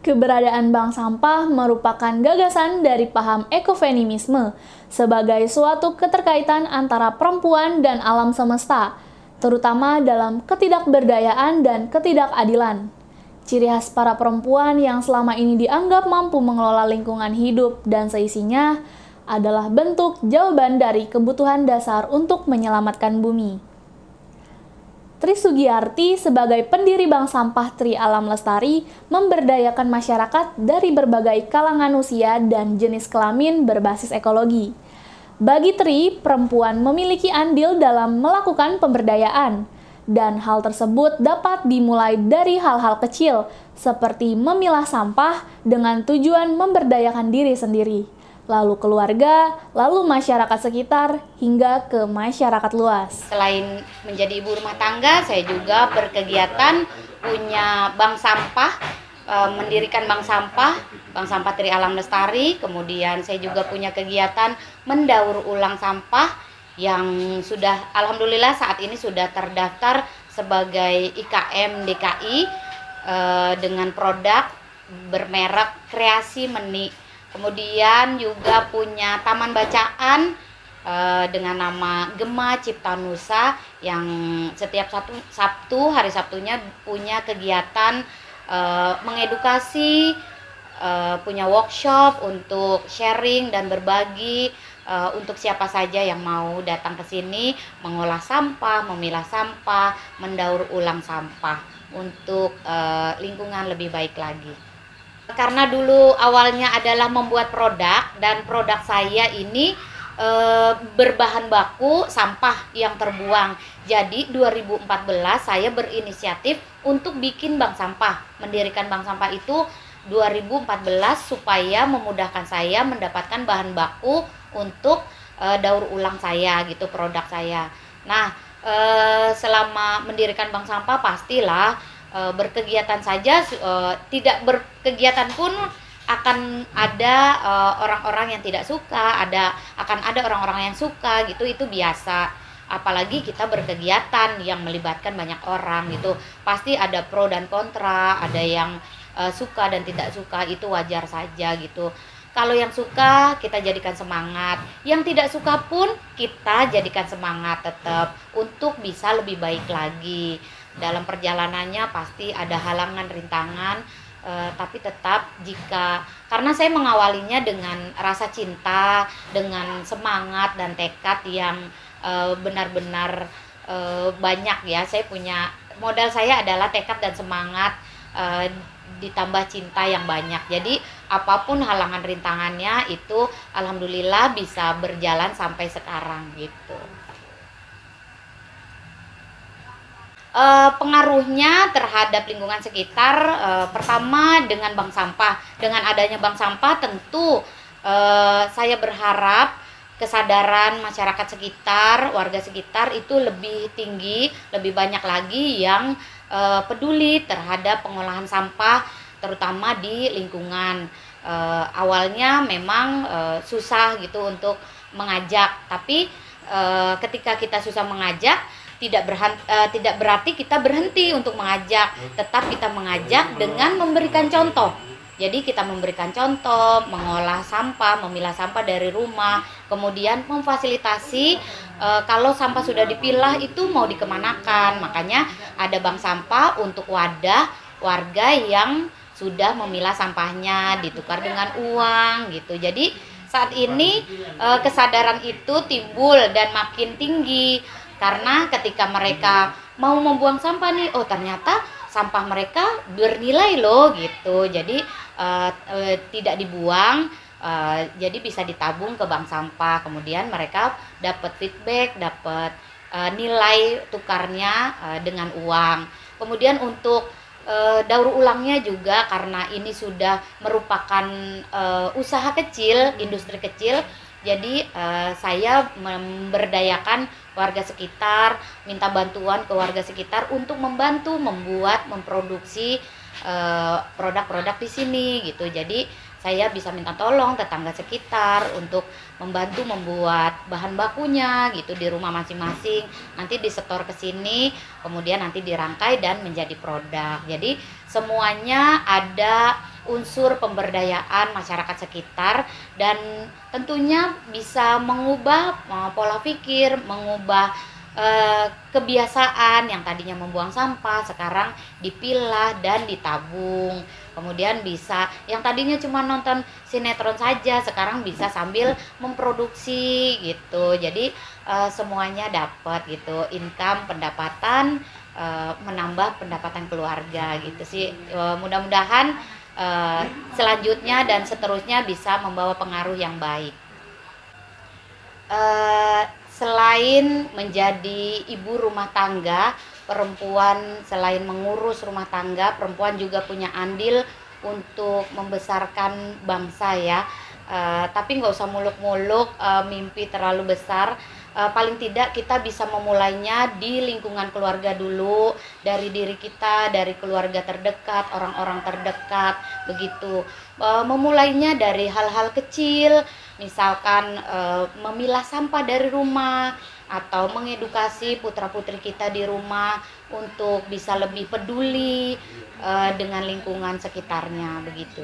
Keberadaan bank sampah merupakan gagasan dari paham ekofeminisme sebagai suatu keterkaitan antara perempuan dan alam semesta, terutama dalam ketidakberdayaan dan ketidakadilan. Ciri khas para perempuan yang selama ini dianggap mampu mengelola lingkungan hidup dan seisinya adalah bentuk jawaban dari kebutuhan dasar untuk menyelamatkan bumi. Tri Sugiyarti sebagai pendiri Bank Sampah Tri Alam Lestari memberdayakan masyarakat dari berbagai kalangan usia dan jenis kelamin berbasis ekologi. Bagi Tri, perempuan memiliki andil dalam melakukan pemberdayaan, dan hal tersebut dapat dimulai dari hal-hal kecil seperti memilah sampah dengan tujuan memberdayakan diri sendiri, lalu keluarga, lalu masyarakat sekitar, hingga ke masyarakat luas. Selain menjadi ibu rumah tangga, saya juga berkegiatan punya bank sampah, mendirikan bank sampah Tri Alam Lestari. Kemudian saya juga punya kegiatan mendaur ulang sampah yang sudah, alhamdulillah saat ini sudah terdaftar sebagai IKM DKI dengan produk bermerek Kreasi Meni. Kemudian juga punya taman bacaan dengan nama Gema Cipta Nusa yang setiap hari Sabtunya punya kegiatan mengedukasi, punya workshop untuk sharing dan berbagi untuk siapa saja yang mau datang ke sini mengolah sampah, memilah sampah, mendaur ulang sampah untuk lingkungan lebih baik lagi. Karena dulu awalnya adalah membuat produk, dan produk saya ini berbahan baku sampah yang terbuang. Jadi 2014 saya berinisiatif untuk bikin bank sampah. Mendirikan bank sampah itu 2014 supaya memudahkan saya mendapatkan bahan baku untuk daur ulang saya gitu, produk saya. Nah, selama mendirikan bank sampah pastilah berkegiatan saja, tidak berkegiatan pun akan ada orang-orang yang tidak suka, akan ada orang-orang yang suka gitu, itu biasa. Apalagi kita berkegiatan yang melibatkan banyak orang gitu, pasti ada pro dan kontra, ada yang suka dan tidak suka, itu wajar saja gitu. Kalau yang suka kita jadikan semangat, yang tidak suka pun kita jadikan semangat tetap untuk bisa lebih baik lagi. Dalam perjalanannya pasti ada halangan, rintangan, tapi tetap karena saya mengawalinya dengan rasa cinta, dengan semangat dan tekad yang benar-benar banyak ya. Saya punya modal, saya adalah tekad dan semangat ditambah cinta yang banyak. Jadi apapun halangan rintangannya itu alhamdulillah bisa berjalan sampai sekarang gitu. Pengaruhnya terhadap lingkungan sekitar, pertama dengan bank sampah. Dengan adanya bank sampah tentu saya berharap kesadaran masyarakat sekitar, warga sekitar itu lebih tinggi, lebih banyak lagi yang peduli terhadap pengolahan sampah, terutama di lingkungan. Awalnya memang susah gitu untuk mengajak, tapi ketika kita susah mengajak, tidak berarti kita berhenti untuk mengajak, tetap kita mengajak dengan memberikan contoh. Jadi kita memberikan contoh, mengolah sampah, memilah sampah dari rumah, kemudian memfasilitasi kalau sampah sudah dipilah itu mau dikemanakan. Makanya ada bank sampah untuk wadah warga yang sudah memilah sampahnya, ditukar dengan uang gitu. Jadi saat ini kesadaran itu timbul dan makin tinggi. Karena ketika mereka mau membuang sampah nih, oh ternyata sampah mereka bernilai loh gitu. Jadi tidak dibuang, jadi bisa ditabung ke bank sampah. Kemudian mereka dapat feedback, dapat nilai tukarnya dengan uang. Kemudian untuk daur ulangnya juga, karena ini sudah merupakan usaha kecil, industri kecil. Jadi saya memberdayakan warga sekitar, minta bantuan ke warga sekitar untuk membantu memproduksi produk-produk di sini gitu. Jadi saya bisa minta tolong tetangga sekitar untuk membantu membuat bahan bakunya gitu di rumah masing-masing, nanti disetor ke sini, kemudian nanti dirangkai dan menjadi produk. Jadi semuanya ada unsur pemberdayaan masyarakat sekitar, dan tentunya bisa mengubah pola pikir, mengubah kebiasaan yang tadinya membuang sampah sekarang dipilah dan ditabung. Kemudian bisa yang tadinya cuma nonton sinetron saja sekarang bisa sambil memproduksi gitu. Jadi semuanya dapat gitu, income, pendapatan, menambah pendapatan keluarga gitu sih. Mudah-mudahan selanjutnya dan seterusnya bisa membawa pengaruh yang baik. Selain menjadi ibu rumah tangga, perempuan selain mengurus rumah tangga, perempuan juga punya andil untuk membesarkan bangsa ya. Tapi nggak usah muluk-muluk mimpi terlalu besar. Paling tidak kita bisa memulainya di lingkungan keluarga dulu, dari diri kita, dari keluarga terdekat, orang-orang terdekat, begitu. Memulainya dari hal-hal kecil, misalkan memilah sampah dari rumah, atau mengedukasi putra-putri kita di rumah untuk bisa lebih peduli dengan lingkungan sekitarnya, begitu.